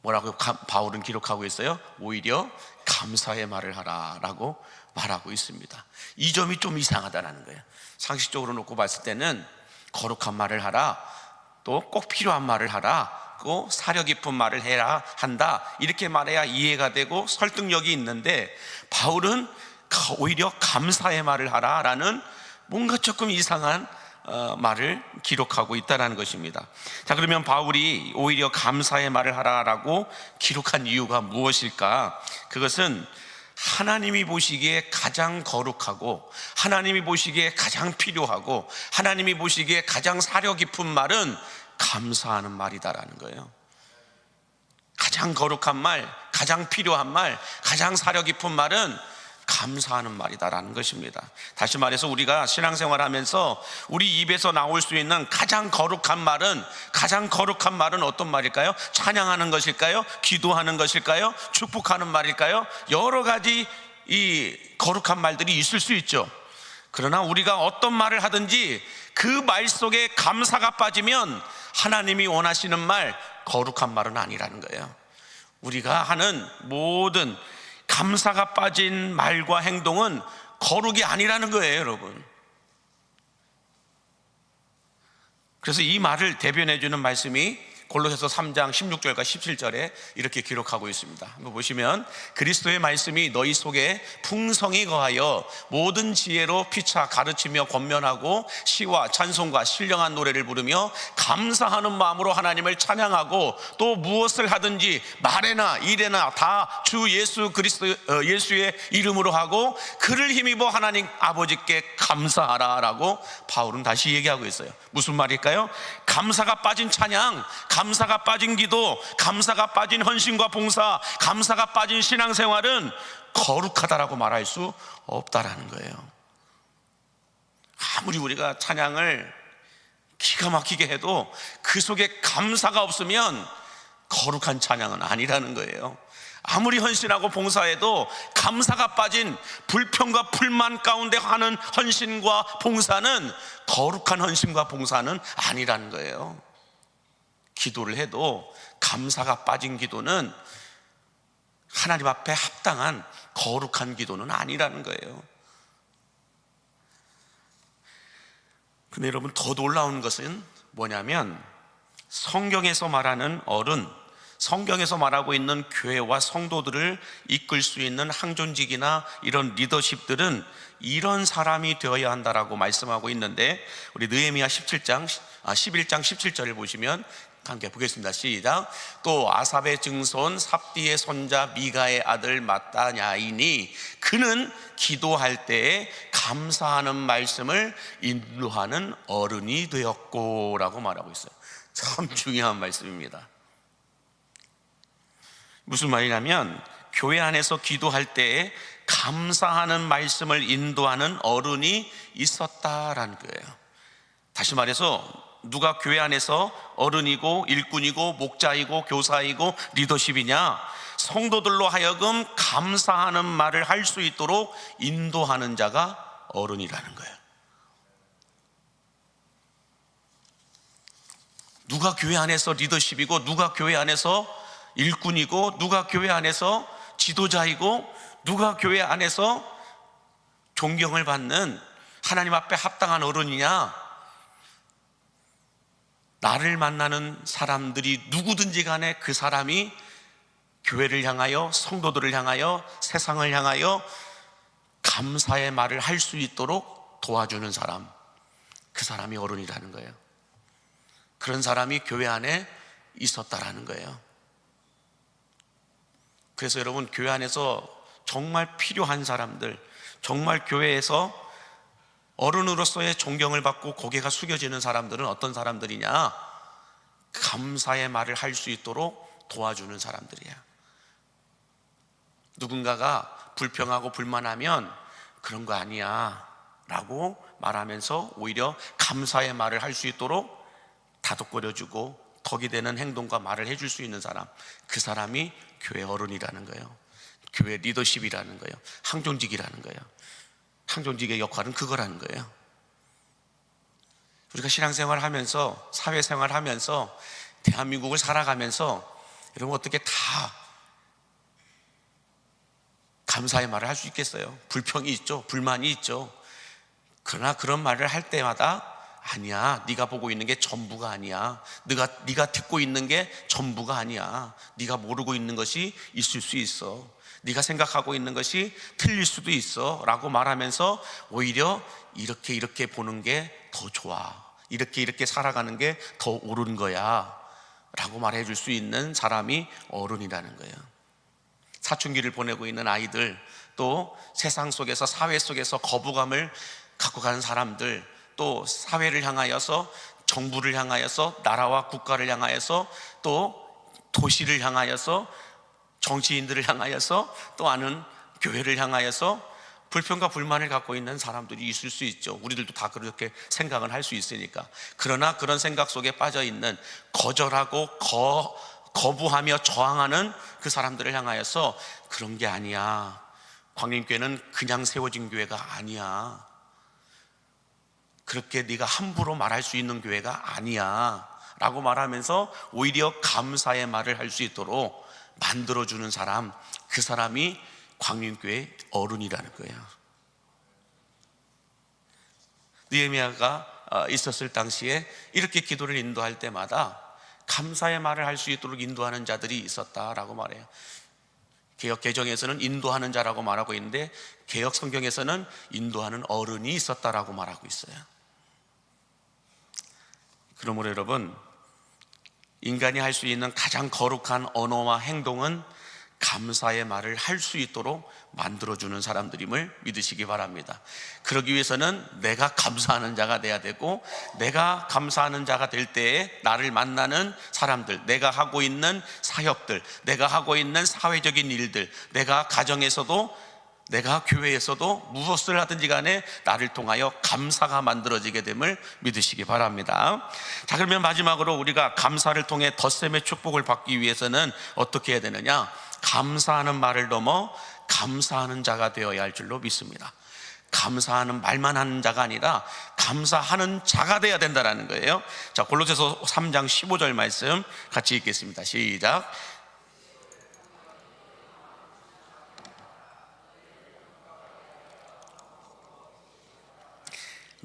뭐라고 바울은 기록하고 있어요? 오히려 감사의 말을 하라라고 말하고 있습니다. 이 점이 좀 이상하다는 거예요. 상식적으로 놓고 봤을 때는 거룩한 말을 하라, 또 꼭 필요한 말을 하라, 사려 깊은 말을 해야 한다, 이렇게 말해야 이해가 되고 설득력이 있는데, 바울은 오히려 감사의 말을 하라라는 뭔가 조금 이상한 말을 기록하고 있다는 것입니다. 자, 그러면 바울이 오히려 감사의 말을 하라라고 기록한 이유가 무엇일까? 그것은 하나님이 보시기에 가장 거룩하고, 하나님이 보시기에 가장 필요하고, 하나님이 보시기에 가장 사려 깊은 말은 감사하는 말이다라는 거예요. 가장 거룩한 말, 가장 필요한 말, 가장 사려 깊은 말은 감사하는 말이다라는 것입니다. 다시 말해서 우리가 신앙생활 하면서 우리 입에서 나올 수 있는 가장 거룩한 말은 어떤 말일까요? 찬양하는 것일까요? 기도하는 것일까요? 축복하는 말일까요? 여러 가지 이 거룩한 말들이 있을 수 있죠. 그러나 우리가 어떤 말을 하든지 그 말 속에 감사가 빠지면 하나님이 원하시는 말, 거룩한 말은 아니라는 거예요. 우리가 하는 모든 감사가 빠진 말과 행동은 거룩이 아니라는 거예요, 여러분. 그래서 이 말을 대변해 주는 말씀이 골로새서 3장 16절과 17절에 이렇게 기록하고 있습니다. 한번 보시면, 그리스도의 말씀이 너희 속에 풍성히 거하여 모든 지혜로 피차 가르치며 권면하고 시와 찬송과 신령한 노래를 부르며 감사하는 마음으로 하나님을 찬양하고, 또 무엇을 하든지 말에나 일에나 다 주 예수 그리스도 예수의 이름으로 하고 그를 힘입어 하나님 아버지께 감사하라라고 바울은 다시 얘기하고 있어요. 무슨 말일까요? 감사가 빠진 찬양, 감사가 빠진 기도, 감사가 빠진 헌신과 봉사, 감사가 빠진 신앙생활은 거룩하다라고 말할 수 없다라는 거예요. 아무리 우리가 찬양을 기가 막히게 해도 그 속에 감사가 없으면 거룩한 찬양은 아니라는 거예요. 아무리 헌신하고 봉사해도 감사가 빠진 불평과 불만 가운데 하는 헌신과 봉사는 거룩한 헌신과 봉사는 아니라는 거예요. 기도를 해도 감사가 빠진 기도는 하나님 앞에 합당한 거룩한 기도는 아니라는 거예요. 근데 여러분, 더 놀라운 것은 뭐냐면, 성경에서 말하는 어른, 성경에서 말하고 있는 교회와 성도들을 이끌 수 있는 항존직이나 이런 리더십들은 이런 사람이 되어야 한다라고 말씀하고 있는데, 우리 느헤미야 11장 17절을 보시면 함께 보겠습니다. 시작. 또 아삽의 증손 삽디의 손자 미가의 아들 마따냐이니 그는 기도할 때에 감사하는 말씀을 인도하는 어른이 되었고 라고 말하고 있어요. 참 중요한 말씀입니다. 무슨 말이냐면 교회 안에서 기도할 때에 감사하는 말씀을 인도하는 어른이 있었다라는 거예요. 다시 말해서 누가 교회 안에서 어른이고 일꾼이고 목자이고 교사이고 리더십이냐? 성도들로 하여금 감사하는 말을 할 수 있도록 인도하는 자가 어른이라는 거예요. 누가 교회 안에서 리더십이고 누가 교회 안에서 일꾼이고 누가 교회 안에서 지도자이고 누가 교회 안에서 존경을 받는 하나님 앞에 합당한 어른이냐? 나를 만나는 사람들이 누구든지 간에 그 사람이 교회를 향하여 성도들을 향하여 세상을 향하여 감사의 말을 할 수 있도록 도와주는 사람, 그 사람이 어른이라는 거예요. 그런 사람이 교회 안에 있었다라는 거예요. 그래서 여러분, 교회 안에서 정말 필요한 사람들, 정말 교회에서 어른으로서의 존경을 받고 고개가 숙여지는 사람들은 어떤 사람들이냐? 감사의 말을 할 수 있도록 도와주는 사람들이야. 누군가가 불평하고 불만하면 그런 거 아니야 라고 말하면서 오히려 감사의 말을 할 수 있도록 다독거려주고 덕이 되는 행동과 말을 해줄 수 있는 사람, 그 사람이 교회 어른이라는 거예요. 교회 리더십이라는 거예요. 항존직이라는 거예요. 항존직의 역할은 그거라는 거예요. 우리가 신앙생활 하면서, 사회생활 하면서, 대한민국을 살아가면서 여러분 어떻게 다 감사의 말을 할 수 있겠어요? 불평이 있죠, 불만이 있죠. 그러나 그런 말을 할 때마다 아니야, 네가 보고 있는 게 전부가 아니야, 네가 듣고 있는 게 전부가 아니야, 네가 모르고 있는 것이 있을 수 있어, 네가 생각하고 있는 것이 틀릴 수도 있어 라고 말하면서 오히려 이렇게 보는 게 더 좋아, 이렇게 살아가는 게 더 옳은 거야 라고 말해줄 수 있는 사람이 어른이라는 거예요. 사춘기를 보내고 있는 아이들, 또 세상 속에서, 사회 속에서 거부감을 갖고 가는 사람들, 또 사회를 향하여서, 정부를 향하여서, 나라와 국가를 향하여서, 또 도시를 향하여서, 정치인들을 향하여서, 또 아는 교회를 향하여서 불평과 불만을 갖고 있는 사람들이 있을 수 있죠. 우리들도 다 그렇게 생각을 할 수 있으니까. 그러나 그런 생각 속에 빠져있는, 거절하고 거부하며 저항하는 그 사람들을 향하여서 그런 게 아니야, 광림교회는 그냥 세워진 교회가 아니야, 그렇게 네가 함부로 말할 수 있는 교회가 아니야 라고 말하면서 오히려 감사의 말을 할 수 있도록 만들어주는 사람, 그 사람이 광림교회의 어른이라는 거예요. 느헤미야가 있었을 당시에 이렇게 기도를 인도할 때마다 감사의 말을 할 수 있도록 인도하는 자들이 있었다라고 말해요. 개역 개정에서는 인도하는 자라고 말하고 있는데 개역 성경에서는 인도하는 어른이 있었다라고 말하고 있어요. 그러므로 여러분, 인간이 할 수 있는 가장 거룩한 언어와 행동은 감사의 말을 할 수 있도록 만들어주는 사람들임을 믿으시기 바랍니다. 그러기 위해서는 내가 감사하는 자가 돼야 되고, 내가 감사하는 자가 될 때에 나를 만나는 사람들, 내가 하고 있는 사역들, 내가 하고 있는 사회적인 일들, 내가 가정에서도, 내가 교회에서도 무엇을 하든지 간에 나를 통하여 감사가 만들어지게 됨을 믿으시기 바랍니다. 자, 그러면 마지막으로 우리가 감사를 통해 덧셈의 축복을 받기 위해서는 어떻게 해야 되느냐? 감사하는 말을 넘어 감사하는 자가 되어야 할 줄로 믿습니다. 감사하는 말만 하는 자가 아니라 감사하는 자가 되어야 된다는 거예요. 자, 골로새서 3장 15절 말씀 같이 읽겠습니다. 시작.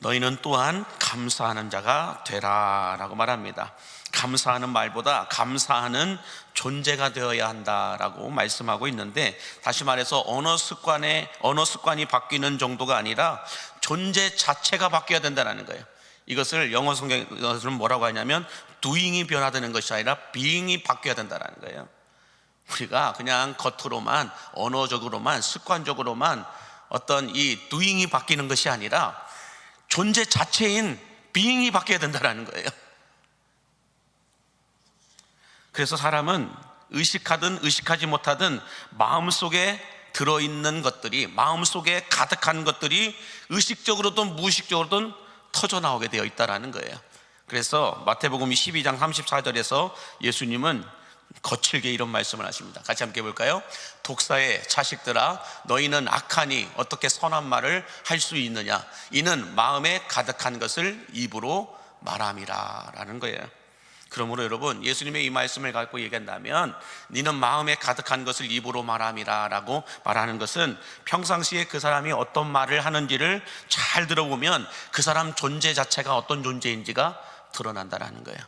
너희는 또한 감사하는 자가 되라 라고 말합니다. 감사하는 말보다 감사하는 존재가 되어야 한다라고 말씀하고 있는데, 다시 말해서 언어 습관이 바뀌는 정도가 아니라 존재 자체가 바뀌어야 된다는 거예요. 이것을 영어 성경에서는 뭐라고 하냐면 doing이 변화되는 것이 아니라 being이 바뀌어야 된다는 거예요. 우리가 그냥 겉으로만, 언어적으로만, 습관적으로만 어떤 이 doing이 바뀌는 것이 아니라 존재 자체인 being이 바뀌어야 된다는 거예요. 그래서 사람은 의식하든 의식하지 못하든 마음속에 들어있는 것들이, 마음속에 가득한 것들이 의식적으로든 무의식적으로든 터져나오게 되어 있다는 거예요. 그래서 마태복음 12장 34절에서 예수님은 거칠게 이런 말씀을 하십니다. 같이 함께 볼까요? 독사의 자식들아, 너희는 악하니 어떻게 선한 말을 할 수 있느냐? 이는 마음에 가득한 것을 입으로 말함이라 라는 거예요. 그러므로 여러분, 예수님의 이 말씀을 갖고 얘기한다면 너는 마음에 가득한 것을 입으로 말함이라 라고 말하는 것은 평상시에 그 사람이 어떤 말을 하는지를 잘 들어보면 그 사람 존재 자체가 어떤 존재인지가 드러난다라는 거예요.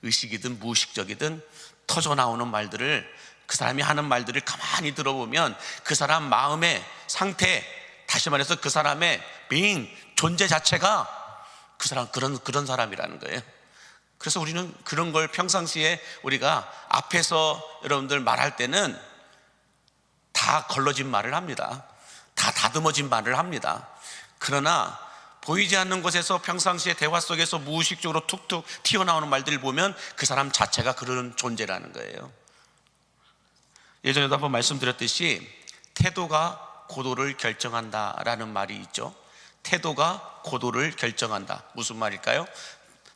의식이든 무의식적이든 터져나오는 말들을, 그 사람이 하는 말들을 가만히 들어보면 그 사람 마음의 상태, 다시 말해서 그 사람의 being, 존재 자체가 그 사람 그런 사람이라는 거예요. 그래서 우리는 그런 걸 평상시에 우리가 앞에서 여러분들 말할 때는 다 걸러진 말을 합니다. 다 다듬어진 말을 합니다. 그러나 보이지 않는 곳에서 평상시에 대화 속에서 무의식적으로 툭툭 튀어나오는 말들을 보면 그 사람 자체가 그런 존재라는 거예요. 예전에도 한번 말씀드렸듯이 태도가 고도를 결정한다라는 말이 있죠. 태도가 고도를 결정한다. 무슨 말일까요?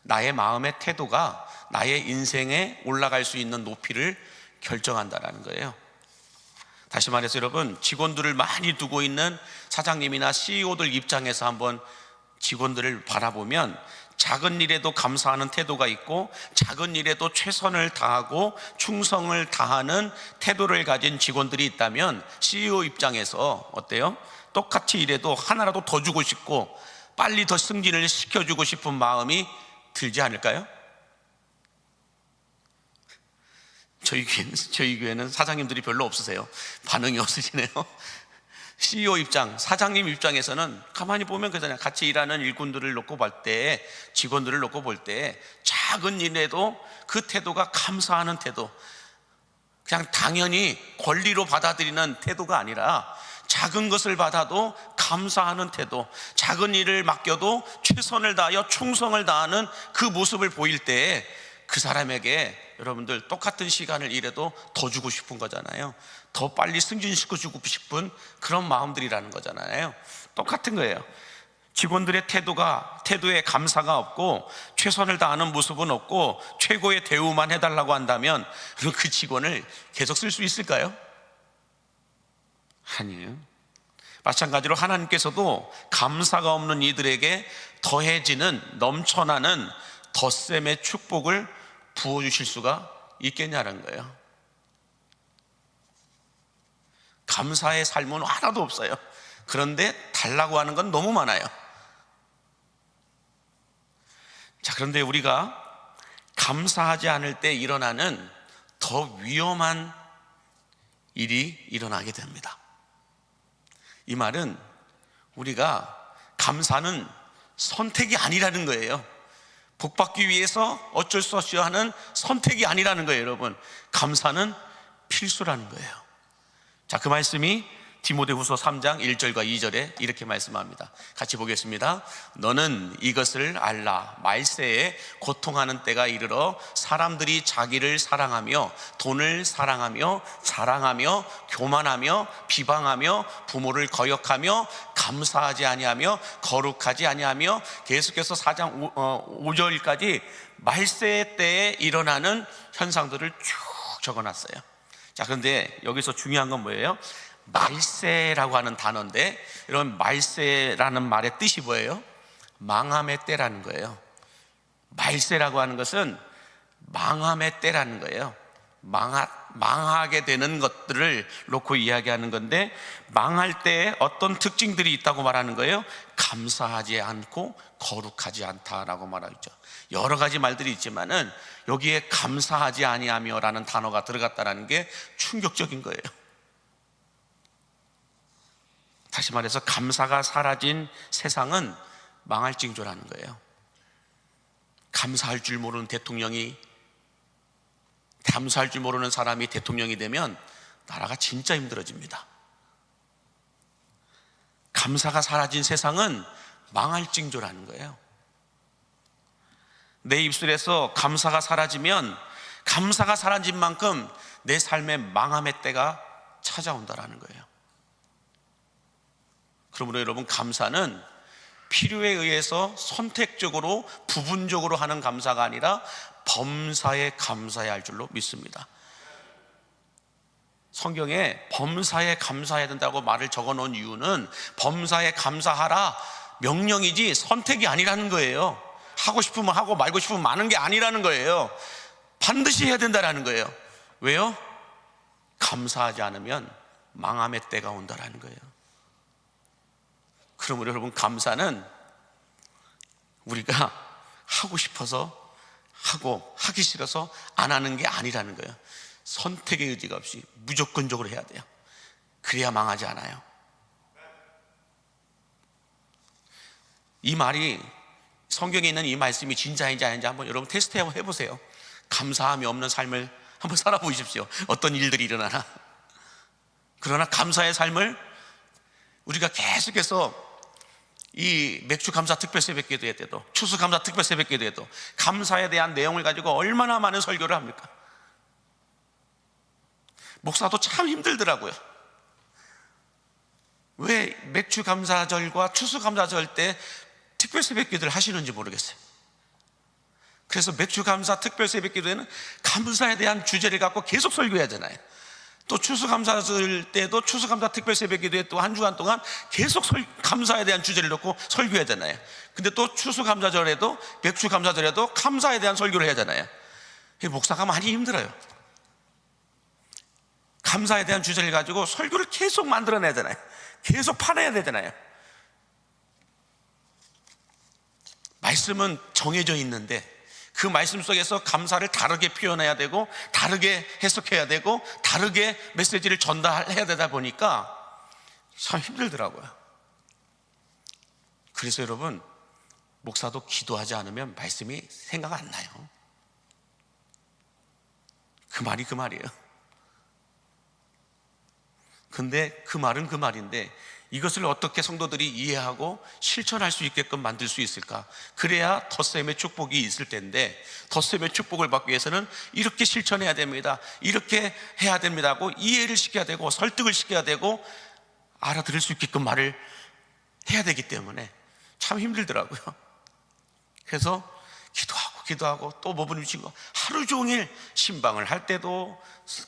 나의 마음의 태도가 나의 인생에 올라갈 수 있는 높이를 결정한다라는 거예요. 다시 말해서 여러분, 직원들을 많이 두고 있는 사장님이나 CEO들 입장에서 한번 직원들을 바라보면 작은 일에도 감사하는 태도가 있고 작은 일에도 최선을 다하고 충성을 다하는 태도를 가진 직원들이 있다면 CEO 입장에서 어때요? 똑같이 일해도 하나라도 더 주고 싶고 빨리 더 승진을 시켜주고 싶은 마음이 들지 않을까요? 저희 교회는 사장님들이 별로 없으세요. 반응이 없으시네요. CEO 입장, 사장님 입장에서는 가만히 보면 그냥 같이 일하는 일꾼들을 놓고 볼 때, 직원들을 놓고 볼 때 작은 일에도 그 태도가 감사하는 태도, 그냥 당연히 권리로 받아들이는 태도가 아니라 작은 것을 받아도 감사하는 태도, 작은 일을 맡겨도 최선을 다하여 충성을 다하는 그 모습을 보일 때 그 사람에게 여러분들 똑같은 시간을 일해도 더 주고 싶은 거잖아요. 더 빨리 승진시켜주고 싶은 그런 마음들이라는 거잖아요. 똑같은 거예요. 직원들의 태도에 감사가 없고 최선을 다하는 모습은 없고 최고의 대우만 해달라고 한다면 그 직원을 계속 쓸 수 있을까요? 아니에요. 마찬가지로 하나님께서도 감사가 없는 이들에게 더해지는 넘쳐나는 덧셈의 축복을 부어주실 수가 있겠냐는 거예요. 감사의 삶은 하나도 없어요. 그런데 달라고 하는 건 너무 많아요. 자, 그런데 우리가 감사하지 않을 때 일어나는 더 위험한 일이 일어나게 됩니다. 이 말은 우리가 감사는 선택이 아니라는 거예요. 복받기 위해서 어쩔 수 없이 하는 선택이 아니라는 거예요, 여러분. 감사는 필수라는 거예요. 자, 그 말씀이 디모데후서 3장 1절과 2절에 이렇게 말씀합니다. 같이 보겠습니다. 너는 이것을 알라. 말세에 고통하는 때가 이르러 사람들이 자기를 사랑하며 돈을 사랑하며 자랑하며 교만하며 비방하며 부모를 거역하며 감사하지 아니하며 거룩하지 아니하며, 계속해서 4장 5절까지 말세 때에 일어나는 현상들을 쭉 적어놨어요. 자, 그런데 여기서 중요한 건 뭐예요? 말세라고 하는 단어인데, 이런 말세라는 말의 뜻이 뭐예요? 망함의 때라는 거예요. 말세라고 하는 것은 망함의 때라는 거예요. 망하게 되는 것들을 놓고 이야기하는 건데, 망할 때 어떤 특징들이 있다고 말하는 거예요? 감사하지 않고 거룩하지 않다라고 말하죠. 여러 가지 말들이 있지만은 여기에 감사하지 아니하며 라는 단어가 들어갔다는 게 충격적인 거예요. 다시 말해서 감사가 사라진 세상은 망할 징조라는 거예요. 감사할 줄 모르는 대통령이, 감사할 줄 모르는 사람이 대통령이 되면 나라가 진짜 힘들어집니다. 감사가 사라진 세상은 망할 징조라는 거예요. 내 입술에서 감사가 사라지면 감사가 사라진 만큼 내 삶의 망함의 때가 찾아온다라는 거예요. 그러므로 여러분, 감사는 필요에 의해서 선택적으로 부분적으로 하는 감사가 아니라 범사에 감사해야 할 줄로 믿습니다. 성경에 범사에 감사해야 된다고 말을 적어 놓은 이유는 범사에 감사하라 명령이지 선택이 아니라는 거예요. 하고 싶으면 하고 말고 싶으면 마는 게 아니라는 거예요. 반드시 해야 된다라는 거예요. 왜요? 감사하지 않으면 망함의 때가 온다라는 거예요. 그러므로 여러분, 감사는 우리가 하고 싶어서 하고 하기 싫어서 안 하는 게 아니라는 거예요. 선택의 의지가 없이 무조건적으로 해야 돼요. 그래야 망하지 않아요. 이 말이, 성경에 있는 이 말씀이 진짜인지 아닌지 한번 여러분 테스트 해보세요. 감사함이 없는 삶을 한번 살아보십시오. 어떤 일들이 일어나나. 그러나 감사의 삶을 우리가 계속해서 이 맥주 감사 특별 새벽 기도회 때도, 추수 감사 특별 새벽 기도회도 감사에 대한 내용을 가지고 얼마나 많은 설교를 합니까? 목사도 참 힘들더라고요. 왜 맥주 감사절과 추수 감사절 때 특별 새벽 기도를 하시는지 모르겠어요. 그래서 맥주 감사 특별 새벽 기도회는 감사에 대한 주제를 갖고 계속 설교해야 되잖아요. 또 추수감사절 때도 추수감사 특별 새벽 기도회 또 한 주간 동안 계속 감사에 대한 주제를 놓고 설교해야 되잖아요. 근데 또 추수감사절에도, 맥주감사절에도 감사에 대한 설교를 해야 되잖아요. 목사가 많이 힘들어요. 감사에 대한 주제를 가지고 설교를 계속 만들어내야 되잖아요. 계속 파내야 되잖아요. 말씀은 정해져 있는데 그 말씀 속에서 감사를 다르게 표현해야 되고, 다르게 해석해야 되고, 다르게 메시지를 전달해야 되다 보니까 참 힘들더라고요. 그래서 여러분, 목사도 기도하지 않으면 말씀이 생각 안 나요. 그 말이 그 말이에요. 근데 그 말은 그 말인데 이것을 어떻게 성도들이 이해하고 실천할 수 있게끔 만들 수 있을까? 그래야 덧셈의 축복이 있을 텐데, 덧셈의 축복을 받기 위해서는 이렇게 실천해야 됩니다, 이렇게 해야 됩니다고 이해를 시켜야 되고 설득을 시켜야 되고 알아들을 수 있게끔 말을 해야 되기 때문에 참 힘들더라고요. 그래서 기도하고 또 뭐 부딪히고 하루 종일 신방을 할 때도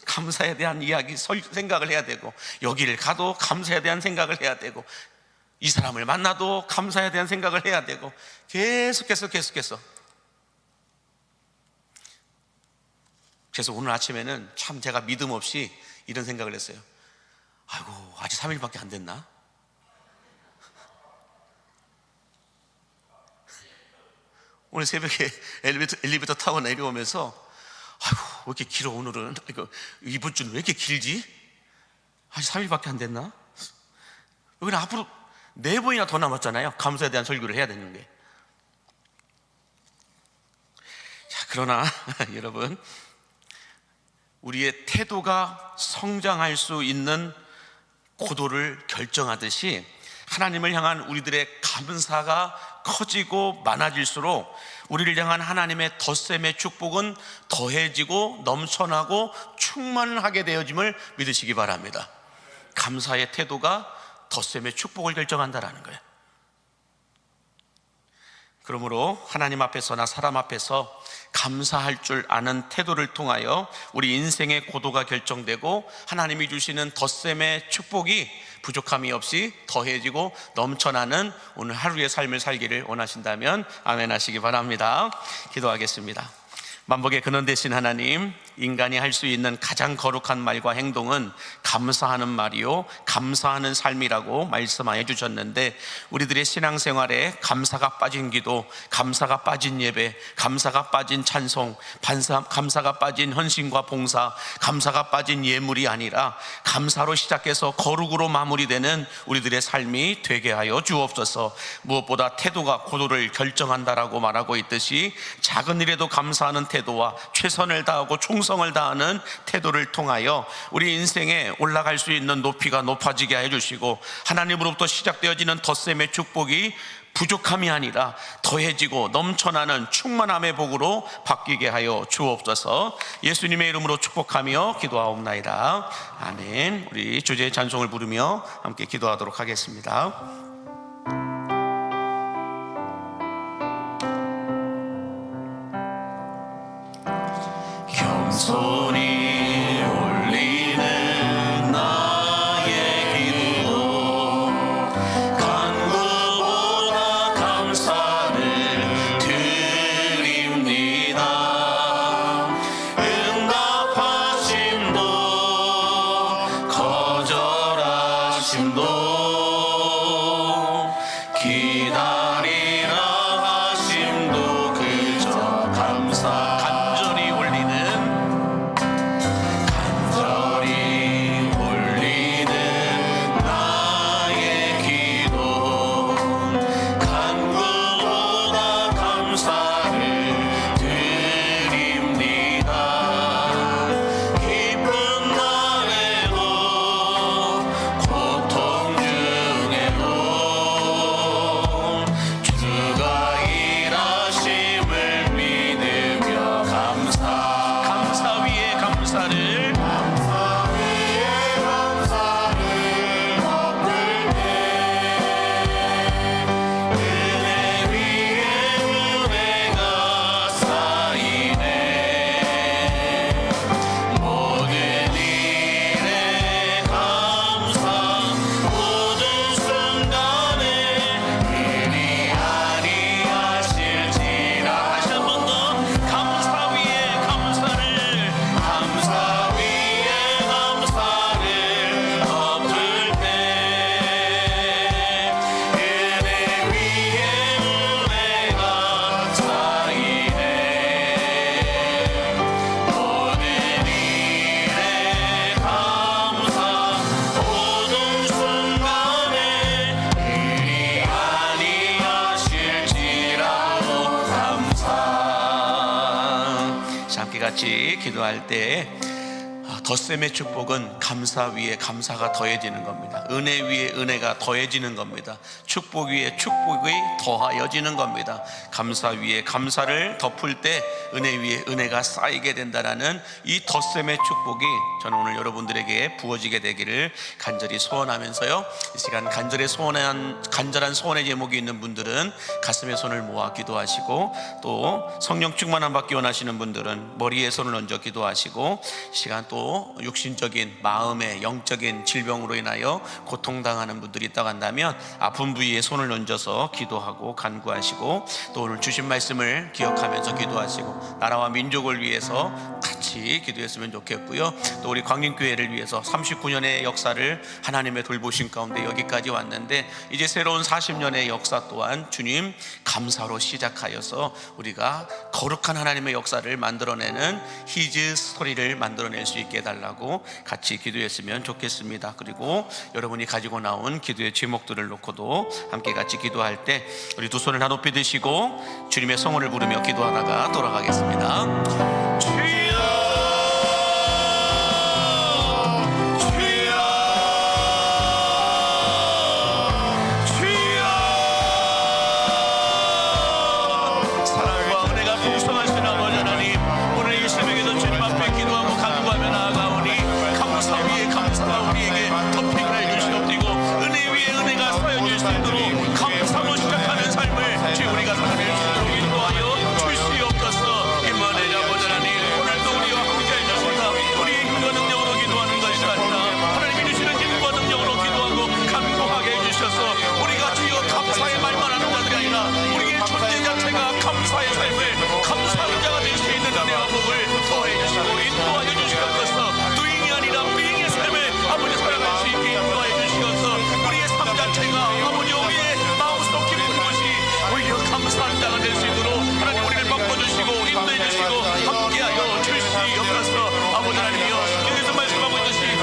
감사에 대한 이야기, 생각을 해야 되고, 여기를 가도 감사에 대한 생각을 해야 되고, 이 사람을 만나도 감사에 대한 생각을 해야 되고, 계속해서 그래서 오늘 아침에는 참 제가 믿음 없이 이런 생각을 했어요. 아이고, 아직 3일밖에 안 됐나? 오늘 새벽에 엘리베이터 타고 내려오면서 아이고, 왜 이렇게 길어 오늘은? 이번 주는 왜 이렇게 길지? 아직 3일밖에 안 됐나? 여기는 앞으로 4번이나 더 남았잖아요. 감사에 대한 설교를 해야 되는 게. 자, 그러나 여러분, 우리의 태도가 성장할 수 있는 고도를 결정하듯이 하나님을 향한 우리들의 감사가 커지고 많아질수록 우리를 향한 하나님의 덧셈의 축복은 더해지고 넘쳐나고 충만하게 되어짐을 믿으시기 바랍니다. 감사의 태도가 덧셈의 축복을 결정한다라는 거예요. 그러므로 하나님 앞에서나 사람 앞에서 감사할 줄 아는 태도를 통하여 우리 인생의 고도가 결정되고 하나님이 주시는 덧셈의 축복이 부족함이 없이 더해지고 넘쳐나는 오늘 하루의 삶을 살기를 원하신다면 아멘 하시기 바랍니다. 기도하겠습니다. 만복의 근원 되신 하나님, 인간이 할 수 있는 가장 거룩한 말과 행동은 감사하는 말이요 감사하는 삶이라고 말씀하여 주셨는데, 우리들의 신앙생활에 감사가 빠진 기도, 감사가 빠진 예배, 감사가 빠진 찬송, 감사가 빠진 헌신과 봉사, 감사가 빠진 예물이 아니라 감사로 시작해서 거룩으로 마무리되는 우리들의 삶이 되게 하여 주옵소서. 무엇보다 태도가 고도를 결정한다라고 말하고 있듯이 작은 일에도 감사하는 태도와 최선을 다하고 충성을 다하는 태도를 통하여 우리 인생에 올라갈 수 있는 높이가 높아지게 해주시고, 하나님으로부터 시작되어지는 덧셈의 축복이 부족함이 아니라 더해지고 넘쳐나는 충만함의 복으로 바뀌게 하여 주옵소서. 예수님의 이름으로 축복하며 기도하옵나이다. 아멘. 우리 주제의 찬송을 부르며 함께 기도하도록 하겠습니다. 겸손히 올리는 나의 기도, 간구보다 감사를 드립니다. 응답하심도 거절하심도 기다리라 하심도 그저 감사. 간절히 올리는 나의 기도, 간구보다 감사를 드립니다. 기쁜 날에도 고통 중에도 주가 일하심을 믿으며 감사 위에 감사를 같이 기도할 때 덧셈의 축복은 감사 위에 감사가 더해지는 겁니다. 은혜 위에 은혜가 더해지는 겁니다. 축복 위에 축복이 더하여지는 겁니다. 감사 위에 감사를 덮을 때 은혜 위에 은혜가 쌓이게 된다라는 이 덧셈의 축복이 저는 오늘 여러분들에게 부어지게 되기를 간절히 소원하면서요, 이 시간 간절한 소원의 제목이 있는 분들은 가슴에 손을 모아 기도하시고, 또 성령 충만함 받기 원하시는 분들은 머리에 손을 얹어 기도하시고, 이 시간 또 육신적인 마음의 영적인 질병으로 인하여 고통당하는 분들이 있다고 한다면 아픈 부위에 손을 얹어서 기도하고 간구하시고, 또 오늘 주신 말씀을 기억하면서 기도하시고, 나라와 민족을 위해서 같이 기도했으면 좋겠고요. 또 우리 광림교회를 위해서 39년의 역사를 하나님의 돌보신 가운데 여기까지 왔는데, 이제 새로운 40년의 역사 또한 주님 감사로 시작하여서 우리가 거룩한 하나님의 역사를 만들어내는 히즈 스토리를 만들어낼 수 있게 해달라고 같이 기도했으면 좋겠습니다. 그리고 여러분이 가지고 나온 기도의 제목들을 놓고도 함께 같이 기도할 때 우리 두 손을 다 높이 드시고 주님의 성원을 부르며 기도하다가 돌아가겠습니다.